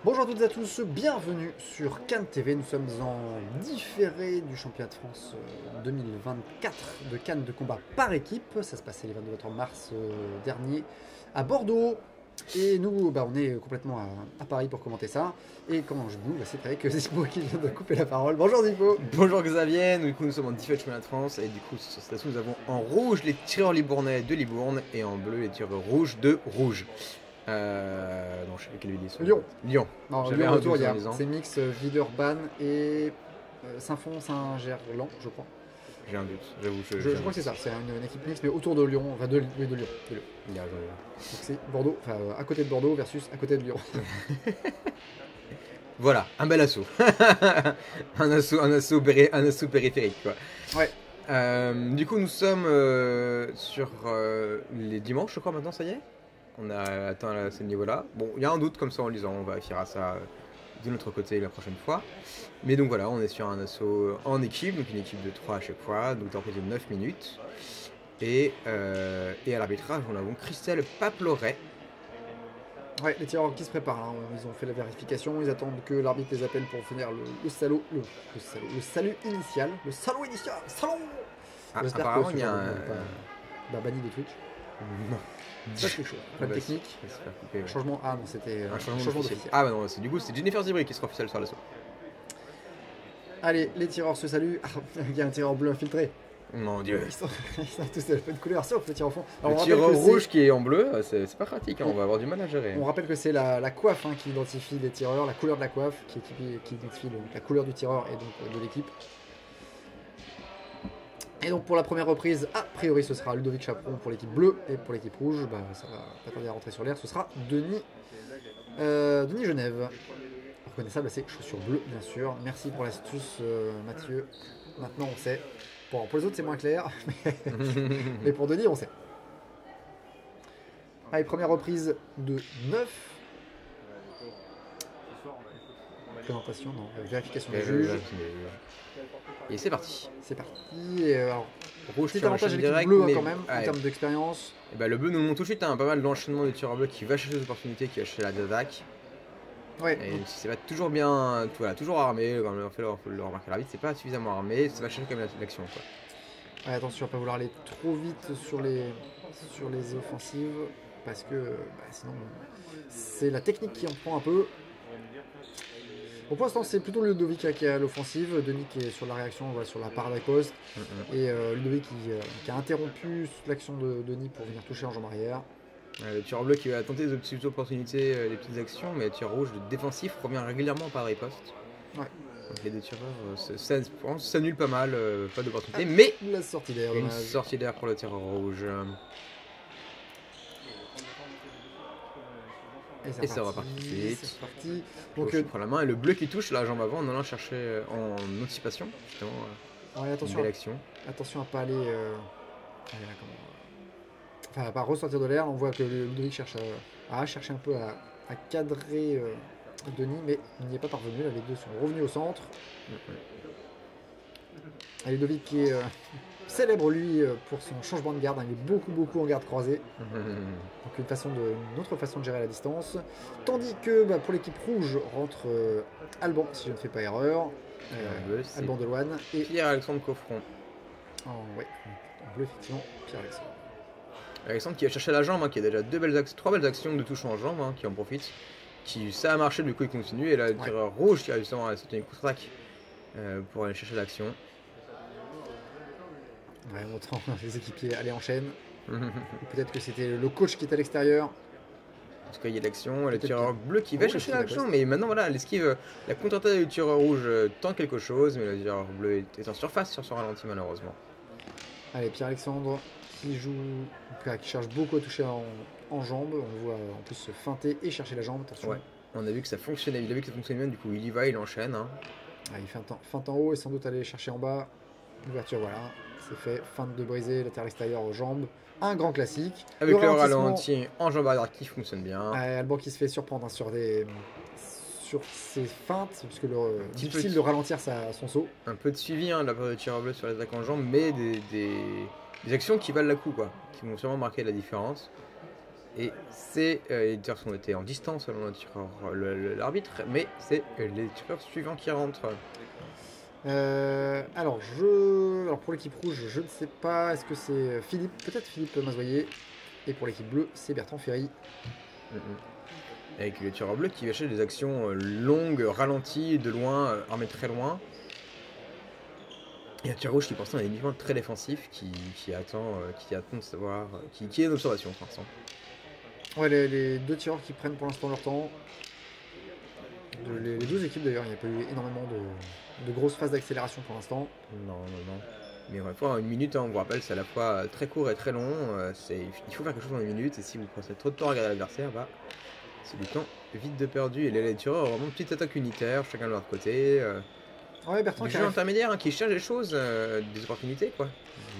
Bonjour à toutes et à tous, bienvenue sur Cannes TV. Nous sommes en différé du championnat de France 2024 de Cannes de combat par équipe. Ça se passait le 22 mars dernier à Bordeaux. Et nous, on est complètement à Paris pour commenter ça. Et quand je bouge, c'est avec Zippo qui vient de couper la parole. Bonjour Zippo. Bonjour Xavier, du coup nous sommes en différé du championnat de France. Et du coup sur cette station nous avons en rouge les tireurs libournais de Libourne et en bleu les tireurs rouges de Rouge. Non, je sais pas quelle ville ils sont. Lyon. Lyon. Non, J'avais Lyon un autour, doute il y en a lisant. c'est mix Villeurbanne et Saint-Fond-Saint-Gerland, je crois. J'ai un doute, j'avoue. Je crois que c'est ça, c'est une équipe mixte, mais autour de Lyon, enfin de Lyon. De Lyon. Il y a, Donc c'est Bordeaux, enfin à côté de Bordeaux versus à côté de Lyon. Voilà, un bel assaut. un assaut périphérique quoi. Ouais. Du coup nous sommes sur les dimanches je crois maintenant, ça y est. On a atteint ce niveau-là. Bon, il y a un doute comme ça en lisant, on vérifiera ça de notre côté la prochaine fois. Mais donc voilà, on est sur un assaut en équipe, donc une équipe de 3 à chaque fois, donc temps de 9 minutes. Et à l'arbitrage, on a donc Christelle Paploret. Ouais, les tireurs qui se préparent, hein, ils ont fait la vérification, ils attendent que l'arbitre les appelle pour finir le salut initial. Le salaud initial. Salon. Ah, J'espère apparemment, que il y a un. pas banni de Twitch. Non. Ça c'est chaud. Problème technique. Va se faire couper, ouais. Changement. Ah non, c'était Un changement changement officiel. d'officiel. Ah bah non, du coup, c'est Jennifer Zibri qui sera officielle sur l'assaut. Allez, les tireurs se saluent. Ah, il y a un tireur bleu infiltré. Mon dieu. Ils sont tous de la même couleur, sauf le tireur au fond. Le on rappelle tireur que rouge qui est en bleu, c'est pas pratique, hein, on va avoir du mal à gérer. On rappelle que c'est la coiffe qui identifie les tireurs, la couleur de la coiffe qui identifie la couleur du tireur et donc de l'équipe. Et donc pour la première reprise, a priori ce sera Ludovic Chaperon pour l'équipe bleue et pour l'équipe rouge, ça va pas tarder à rentrer sur l'air, ce sera Denis Genève. Reconnaissable à ses chaussures bleues bien sûr. Merci pour l'astuce Mathieu. Maintenant on sait. Bon, pour les autres c'est moins clair, mais pour Denis on sait. Allez, première reprise de 9. Présentation, non, vérification du juge. Et c'est parti. C'est parti. Et alors, Rouge petit sur avantage à enchaîne l'équipe direct, bleue mais quand même, en ouais. termes d'expérience. Et bah, le bleu nous montre tout de suite pas mal d'enchaînement de tireurs bleus qui va chercher des opportunités, qui va chercher la attaque. Ouais. Et si c'est pas toujours bien, voilà, toujours armé, comme on fait le remarquer l'arbitre, c'est pas suffisamment armé, ça va chercher quand même l'action. Ouais, attention à pas vouloir aller trop vite sur les offensives, parce que sinon c'est la technique qui en prend un peu. Bon, pour l'instant c'est plutôt Ludovic qui a l'offensive, Denis qui est sur la réaction, voilà, sur la parade poste, et Ludovic qui a interrompu l'action de Denis pour venir toucher en jambe arrière. Le tireur bleu qui va tenter des petites opportunités, des petites actions, mais le tireur rouge de défensif revient régulièrement par riposte. Ouais. Donc les deux tireurs s'annulent pas mal, pas d'opportunité, mais la sortie d'air, une sortie d'air pour le tireur rouge. Et ça repart tout de suite. C'est reparti. Donc il prend la main et le bleu qui touche la jambe avant en allant chercher en anticipation, justement. Ouais, attention, une belle action. Attention à pas aller. Enfin, à pas ressortir de l'air. On voit que Ludovic cherche à chercher un peu à cadrer Denis, mais il n'y est pas parvenu. Là, les deux sont revenus au centre. Et Ludovic qui est célèbre lui pour son changement de garde. Il est beaucoup en garde croisée. Donc une autre façon de gérer la distance. Tandis que pour l'équipe rouge rentre Alban, si je ne fais pas erreur. Alban Deloine et Pierre-Alexandre Coffron. En bleu, effectivement, Pierre-Alexandre. Alexandre qui a cherché la jambe, qui a déjà 3 belles actions de touche en jambe, qui en profite. Ça a marché, du coup il continue. Et là, le tireur rouge qui a justement sauté une contre-attaque pour aller chercher l'action. Ouais, montrant les équipiers aller en chaîne. Peut-être que c'était le coach qui était à l'extérieur. En tout cas, il y a l'action, le tireur bleu qui va chercher l'action, mais maintenant voilà, l'esquive, la contre-attaque du tireur rouge tente quelque chose, mais le tireur bleu est en surface sur son ralenti malheureusement. Allez, Pierre-Alexandre qui cherche beaucoup à toucher en jambe. On le voit en plus se feinter et chercher la jambe. Attention. Ouais, on a vu que ça fonctionnait, il a vu que ça fonctionnait bien, du coup il y va, il enchaîne. Il feinte en haut et sans doute aller chercher en bas. Ouverture, voilà, c'est fait. Feinte de briser, latéral extérieur aux jambes. Un grand classique. Avec le ralenti en jambe arrière qui fonctionne bien. Alban qui se fait surprendre sur ses feintes, puisque difficile de ralentir son saut. Un peu de suivi de la part de tireur bleu sur les attaques en jambes, mais des actions qui valent la coup, qui vont sûrement marquer la différence. Et les tireurs sont été en distance selon l'arbitre, mais c'est les tireurs suivants qui rentrent. Alors pour l'équipe rouge, je ne sais pas. Est-ce que c'est Philippe? Peut-être Philippe Mazoyer. Et pour l'équipe bleue, c'est Bertrand Ferry. Avec le tireur bleu qui va chercher des actions longues, ralenties, de loin, armées très loin. Et un tireur rouge qui pour l'instant est uniquement très défensif, qui attend de savoir, qui est en observation pour l'instant. Ouais, les deux tireurs qui prennent pour l'instant leur temps. Les deux équipes d'ailleurs, il n'y a pas eu énormément de grosses phases d'accélération pour l'instant. Non. Mais encore une fois, une minute, on vous rappelle, c'est à la fois très court et très long. Il faut faire quelque chose en une minute, et si vous prenez trop de temps à regarder l'adversaire, c'est du temps vite de perdu. Et les tireurs ont vraiment une petite attaque unitaire, chacun de leur côté. Ouais, Bertrand du jeu intermédiaire qui cherche des choses, des opportunités quoi.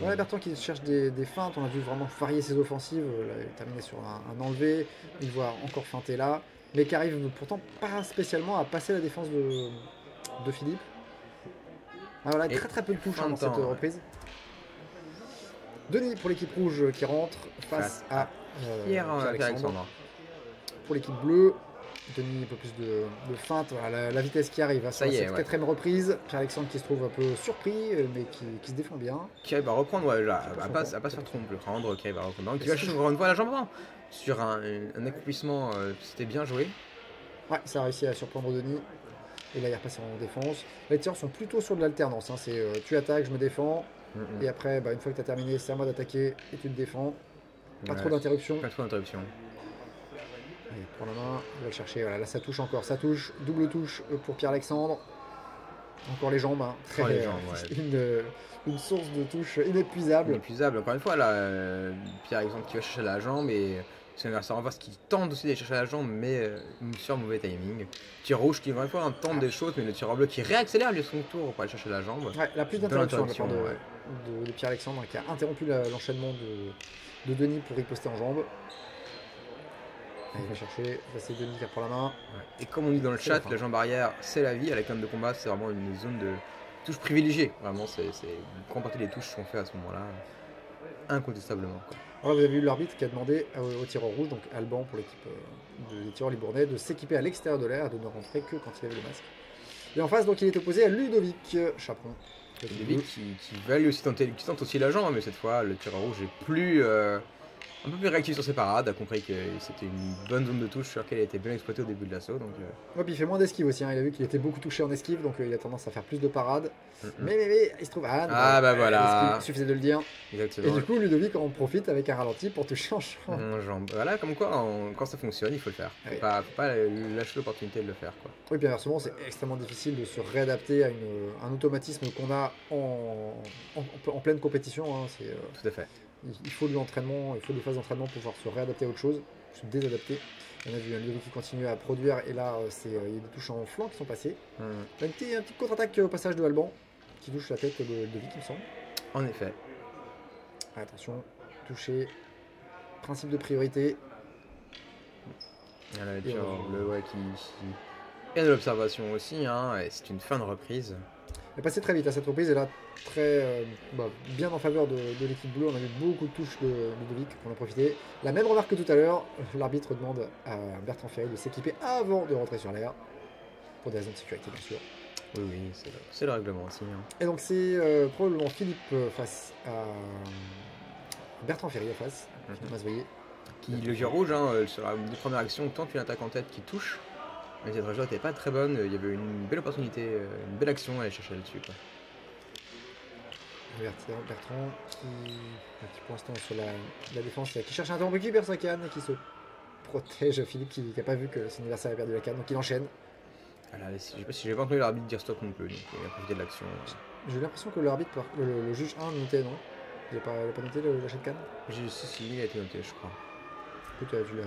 Ouais, Bertrand qui cherche des feintes, on a vu vraiment varier ses offensives. Là, il est terminé sur un enlevé, il voit encore feinter là, mais qui arrive pourtant pas spécialement à passer la défense de Philippe. Ah, voilà, très peu de touches dans cette reprise. Denis pour l'équipe rouge qui rentre face à Pierre-Alexandre. Pour l'équipe bleue, Denis un peu plus de feinte, voilà, la vitesse qui arrive sur cette quatrième reprise. Pierre-Alexandre qui se trouve un peu surpris, mais qui se défend bien. Qui arrive à reprendre, à pas se faire prendre, qui arrive à reprendre. Donc, qui va chercher encore une fois la jambe avant. Sur un accomplissement, c'était bien joué. Ouais, ça a réussi à surprendre Denis. Et là, il est repassé en défense. Les tireurs sont plutôt sur de l'alternance. C'est tu attaques, je me défends. Et après, une fois que tu as terminé, c'est à moi d'attaquer et tu te défends. Pas trop d'interruptions. Pas trop d'interruptions. Il prend la main, il va le chercher. Voilà, là, ça touche encore. Ça touche. Double touche pour Pierre-Alexandre. Encore les jambes. Une source de touche inépuisable. Encore une fois, là, Pierre-Alexandre qui va chercher la jambe et c'est un adversaire en face qui tente aussi d'aller chercher la jambe, mais sur mauvais timing. Tir rouge qui, encore une fois, tente des choses, mais le tireur bleu qui réaccélère lui son tour pour aller chercher la jambe. Ouais, la plus d'interruption de Pierre-Alexandre qui a interrompu l'enchaînement de Denis pour riposter en jambe. Il va chercher, c'est Denis qui reprend la main. Et comme on dit dans le chat, la jambe arrière, c'est la vie. À la canne de combat, c'est vraiment une zone de touche privilégiée. Vraiment, c'est une grande partie des touches sont faites à ce moment-là, incontestablement. Alors, vous avez vu l'arbitre qui a demandé au tireur rouge, donc Alban pour l'équipe des tireurs libournais, de s'équiper à l'extérieur de l'air et de ne rentrer que quand il avait le masque. Et en face, donc, il est opposé à Ludovic Chaperon. Ludovic qui va lui aussi tenter, qui tente aussi la jambe, mais cette fois, le tireur rouge est plus... un peu plus réactif sur ses parades, a compris que c'était une bonne zone de touche sur laquelle il a été bien exploité au début de l'assaut. Ouais, puis il fait moins d'esquive aussi, il a vu qu'il était beaucoup touché en esquive, donc il a tendance à faire plus de parades. Mais il se trouve voilà. Il suffisait de le dire. Exactement. Et du coup, Ludovic en profite avec un ralenti pour toucher en jambe. Voilà, comme quoi, quand ça fonctionne, il faut le faire. Faut pas lâcher l'opportunité de le faire. Oui, puis inversement, c'est extrêmement difficile de se réadapter à un automatisme qu'on a en pleine compétition. Tout à fait. Il faut de l'entraînement, il faut des phases d'entraînement pour pouvoir se réadapter à autre chose, se désadapter. On a vu un Ludovic qui continue à produire et là il y a des touches en flanc qui sont passées. Un petit contre-attaque au passage de Alban qui touche la tête de Ludovic, il me semble. En effet. Attention, toucher, principe de priorité. Il y a le bleu qui... Et de l'observation aussi, et c'est une fin de reprise. Elle est passée très vite à cette reprise et là très bien en faveur de l'équipe bleue. On a eu beaucoup de touches de Ludovic qu'on a profité. La même remarque que tout à l'heure, l'arbitre demande à Bertrand Ferry de s'équiper avant de rentrer sur l'air, pour des raisons de sécurité bien sûr. Oui, c'est le règlement aussi. Et donc c'est probablement Philippe face à Bertrand Ferry en face, Mazoyer. Le jeu rouge, sur la première action, tente une attaque en tête qui touche. Mais cette trajectoire n'était pas très bonne, il y avait une belle opportunité, une belle action à aller chercher là-dessus. Bertrand qui pour l'instant sur la défense, qui cherche un temps qui perd sa canne, qui se protège. Philippe qui n'a pas vu que son adversaire a perdu la canne, donc il enchaîne. Voilà, je sais pas si j'ai pas entendu l'arbitre dire stop non plus, donc il a profité de l'action. J'ai l'impression que l'arbitre, le juge 1 notait, non? Il n'a pas noté l'achat de canne? Si, il a été noté, je crois. Tu as vu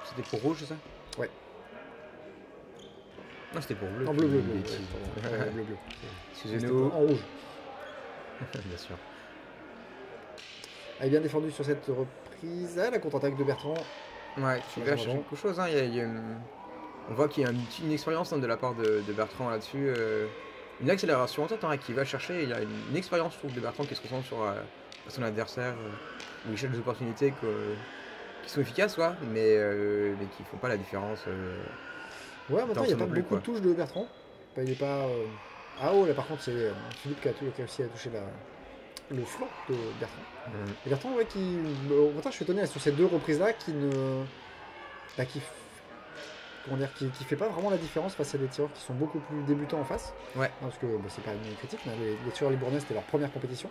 C'était pour rouge, c'est ça? Ouais. Non, c'était pour bleu. En bleu. Excusez-nous. En rouge. Bien sûr. Elle est bien défendue sur cette reprise. La contre-attaque de Bertrand. Ouais, tu vas chercher beaucoup de choses. On voit qu'il y a une expérience de la part de Bertrand là-dessus. Une accélération en tête qui va chercher. Il y a une expérience, je trouve, de Bertrand qui se concentre sur son adversaire. Où il cherche des opportunités qui sont efficaces, mais qui font pas la différence. Ouais, maintenant il n'y a pas non plus, beaucoup de touches de Bertrand. Enfin, il est pas. Ah oh, là par contre, c'est Philippe qui a aussi touché le flanc de Bertrand. Et Bertrand, ouais, maintenant je suis étonné sur ces 2 reprises-là qui ne. Bah, comment dire, qui fait pas vraiment la différence face à des tireurs qui sont beaucoup plus débutants en face. Ouais. Parce que c'est pas une critique, mais les tireurs libournais c'était leur première compétition.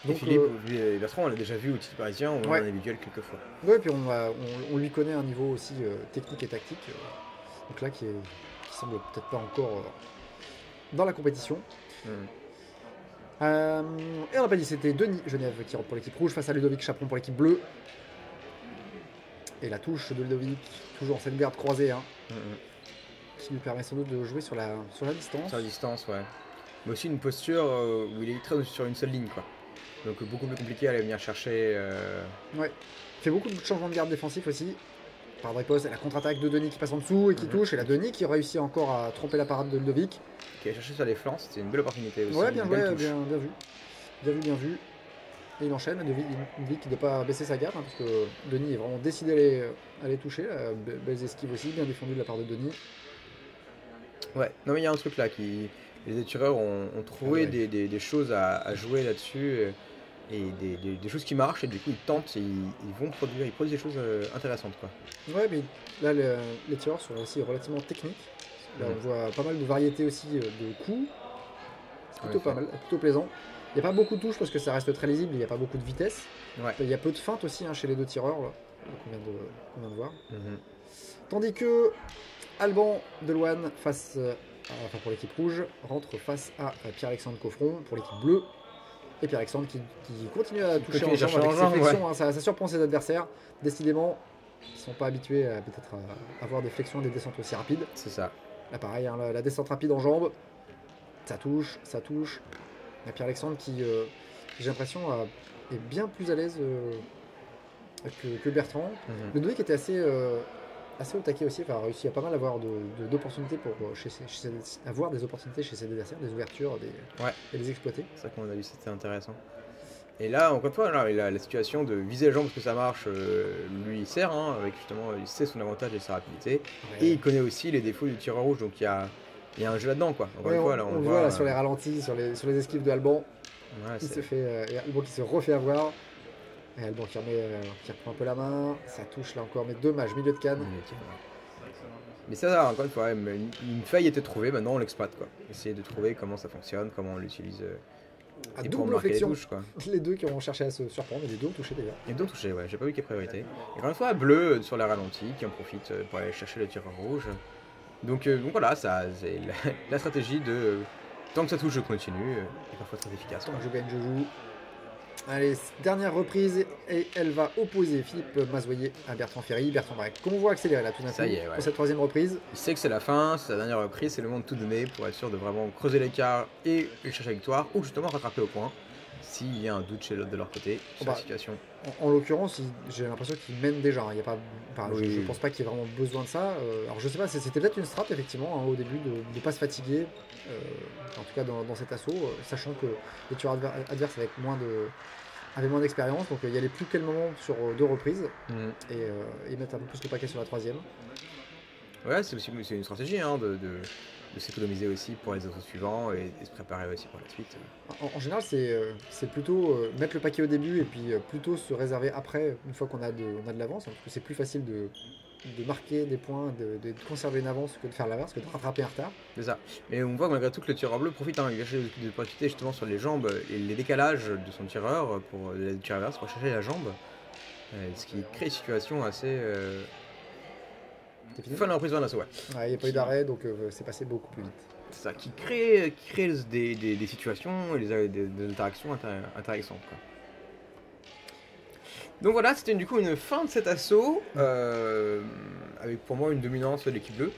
Donc, et Philippe, lui et Bertrand, on l'a déjà vu au titre parisien ou en individuel quelques fois. Ouais, puis on lui connaît un niveau aussi technique et tactique. Donc là, qui semble peut-être pas encore dans la compétition. Et on n'a pas dit, c'était Denis Genève qui rentre pour l'équipe rouge face à Ludovic Chaperon pour l'équipe bleue. Et la touche de Ludovic, toujours en cette garde croisée, qui lui permet sans doute de jouer sur la distance. Sur la distance, ouais. Mais aussi une posture où il est très sur une seule ligne, quoi. Donc beaucoup plus compliqué à aller venir chercher. Ouais. Il fait beaucoup de changements de garde défensif aussi. Par Dreypos, et la contre-attaque de Denis qui passe en dessous et qui touche. Et la Denis qui réussit encore à tromper la parade de Ludovic. Qui a cherché sur les flancs, c'était une belle opportunité aussi. Ouais, bien joué, bien vu. Et il enchaîne, Ludovic qui ne doit pas baisser sa garde, parce que Denis est vraiment décidé à les toucher. Belles esquives aussi, bien défendu de la part de Denis. Ouais, non mais il y a un truc là les tireurs ont trouvé des choses à jouer là-dessus et des choses qui marchent et du coup ils tentent, ils produisent des choses intéressantes, quoi. Ouais, mais là les tireurs sont aussi relativement techniques. Là on voit pas mal de variétés aussi de coups. C'est plutôt pas mal, plutôt plaisant. Il n'y a pas beaucoup de touches parce que ça reste très lisible, il n'y a pas beaucoup de vitesse. Ouais. Il y a peu de feintes aussi chez les 2 tireurs là, qu'on vient de voir. Tandis que Alban Delouane pour l'équipe rouge rentre face à Pierre-Alexandre Coffron pour l'équipe bleue. Et Pierre-Alexandre qui continue à toucher en jambe avec ses flexions, ça surprend ses adversaires. Décidément, ils ne sont pas habitués peut-être à avoir des flexions et des descentes aussi rapides. C'est ça. Là pareil, la descente rapide en jambe, ça touche. Il y a Pierre-Alexandre qui, j'ai l'impression, est bien plus à l'aise que Bertrand. Le Ludovic était assez au taquet aussi, a réussi à pas mal avoir d'opportunités pour avoir des opportunités chez ses adversaires, des ouvertures et les exploiter. C'est ça qu'on a vu, c'était intéressant. Et là, encore une fois, là, il a la situation de viser la jambe parce que ça marche, lui il sert, avec justement, il sait son avantage et sa rapidité. Ouais. Et il connaît aussi les défauts du tireur rouge, donc il y a un jeu là-dedans, quoi. Encore une fois, là, on voit là, sur les ralentis, sur les esquives de Alban, Alban qui se refait avoir. Et Alban qui reprend un peu la main, ça touche là encore, mais dommage, milieu de canne. Mais ça, encore une fois, une faille était trouvée, maintenant on l'exploite, quoi. Essayer de trouver comment ça fonctionne, comment on l'utilise. À double flexion, les 2 qui ont cherché à se surprendre, et les 2 ont touché d'ailleurs. Les 2 ont touché, ouais, j'ai pas vu qu'il y ait priorité. Et encore une fois, bleu sur les ralentis, qui en profite pour aller chercher le tireur rouge. Donc voilà, ça, c'est la stratégie de tant que ça touche, je continue, et parfois très efficace. Tant que je gagne, je joue. Allez, dernière reprise, et elle va opposer Philippe Mazoyer à Bertrand Ferry. Bertrand va convoi accéléré là tout d'un coup pour cette 3e reprise. Il sait que c'est la fin, c'est sa dernière reprise, c'est le moment de tout donner pour être sûr de vraiment creuser l'écart et chercher la victoire, ou justement rattraper au point s'il y a un doute chez l'autre de leur côté sur la situation. En l'occurrence, j'ai l'impression qu'ils mènent déjà. Il y a pas, je pense pas qu'il y ait vraiment besoin de ça. Alors je sais pas, c'était peut-être une strat effectivement au début de ne pas se fatiguer, en tout cas dans cet assaut, sachant que les tueurs adverses avaient moins d'expérience, donc il y allait plus quel moment sur 2 reprises et mettre un peu plus le paquet sur la 3e. Ouais, c'est une stratégie de s'économiser aussi pour les autres suivants et se préparer aussi pour la suite. En général, c'est plutôt mettre le paquet au début et puis plutôt se réserver après, une fois qu'on a de l'avance, parce que c'est plus facile de marquer des points, de conserver une avance que de faire l'inverse, que de rattraper un retard. C'est ça. Et on voit malgré tout que le tireur bleu profite, il va chercher de profiter justement sur les jambes et les décalages de son tireur pour le tireur inverse pour chercher la jambe, ce qui crée une situation assez... Fin de la reprise d'un assaut, il n'y a pas eu d'arrêt, donc c'est passé beaucoup plus vite. C'est ça, qui crée des situations et des interactions intéressantes, quoi. Donc voilà, c'était du coup une fin de cet assaut, avec pour moi une dominance de l'équipe bleue,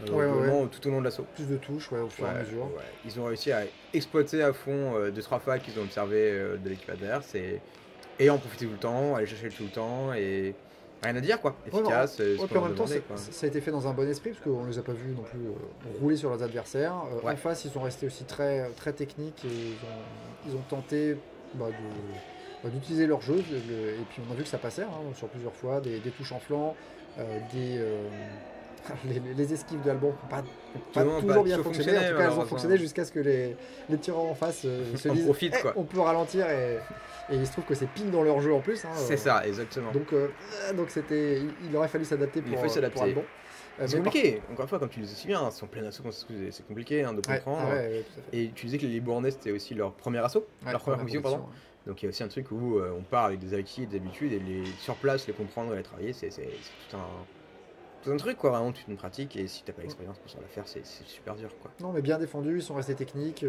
tout au long de l'assaut. Plus de touches au fur et à mesure. Ouais. Ils ont réussi à exploiter à fond 2-3 failles qu'ils ont observé de l'équipe adverse et en profiter tout le temps, aller chercher tout le temps et... Rien à dire, quoi. Efficace. En même temps, ça a été fait dans un bon esprit parce qu'on ne les a pas vus non plus rouler sur leurs adversaires. En face, ils sont restés aussi très, très techniques et ils ont tenté d'utiliser leur jeu. Et puis on a vu que ça passait sur plusieurs fois, des touches en flanc, des, les esquives de Alban n'ont pas toujours bien fonctionné. En tout cas, elles ont fonctionné jusqu'à ce que les tireurs en face se disent profite, quoi. On peut ralentir et il se trouve que c'est ping dans leur jeu en plus. C'est ça, exactement. Donc il aurait fallu s'adapter pour Alban. C'est compliqué, encore une fois, comme tu le disais si bien, c'est en plein assaut, c'est compliqué de comprendre. Ouais, et tu disais que les Bournais c'était aussi leur premier assaut, leur première compétition, pardon. Donc il y a aussi un truc où on part avec des acquis et des habitudes et sur place, les comprendre et les travailler, c'est tout un truc, quoi, vraiment toute une pratique. Et si t'as pas l'expérience pour savoir la faire, c'est super dur, quoi. Non, mais bien défendus, ils sont restés techniques,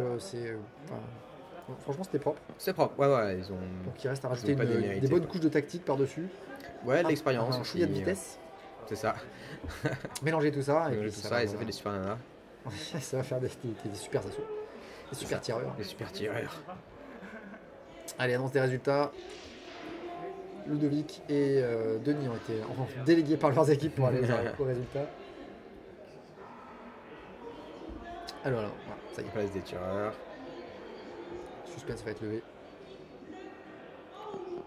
franchement c'était propre. C'est propre, ouais, ils ont. Donc il reste à rajouter des bonnes couches de tactique par-dessus. Ouais, de l'expérience. Un chouïa de vitesse. C'est ça. Mélanger tout ça. Et ça fait des super nanas. Ça va faire des super assauts. Des super tireurs. Des super tireurs. Allez, annonce des résultats. Ludovic et Denis ont été délégués par leurs équipes pour aller aux résultats. Alors, voilà, ça y est. Place des tireurs. Suspense va être levé.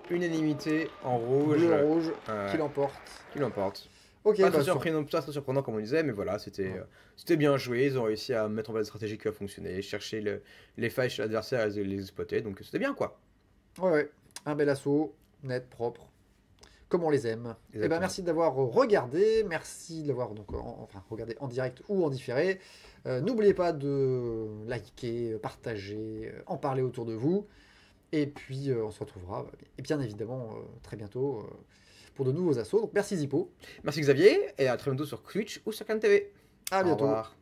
Unanimité en rouge. Bleu en rouge, qui l'emporte. Ok, pas très surprenant comme on disait, mais voilà, c'était bien joué. Ils ont réussi à mettre en place des stratégies qui ont fonctionné, chercher les failles chez l'adversaire et les exploiter, donc c'était bien, quoi. Ouais, un bel assaut, net, propre, comme on les aime. Et ben merci d'avoir regardé, merci de l'avoir regardé en direct ou en différé. N'oubliez pas de liker, partager, en parler autour de vous. Et puis on se retrouvera, et bien évidemment, très bientôt pour de nouveaux assauts. Donc merci Zippo. Merci Xavier, et à très bientôt sur Twitch ou sur Cannes TV. À bientôt. Au revoir.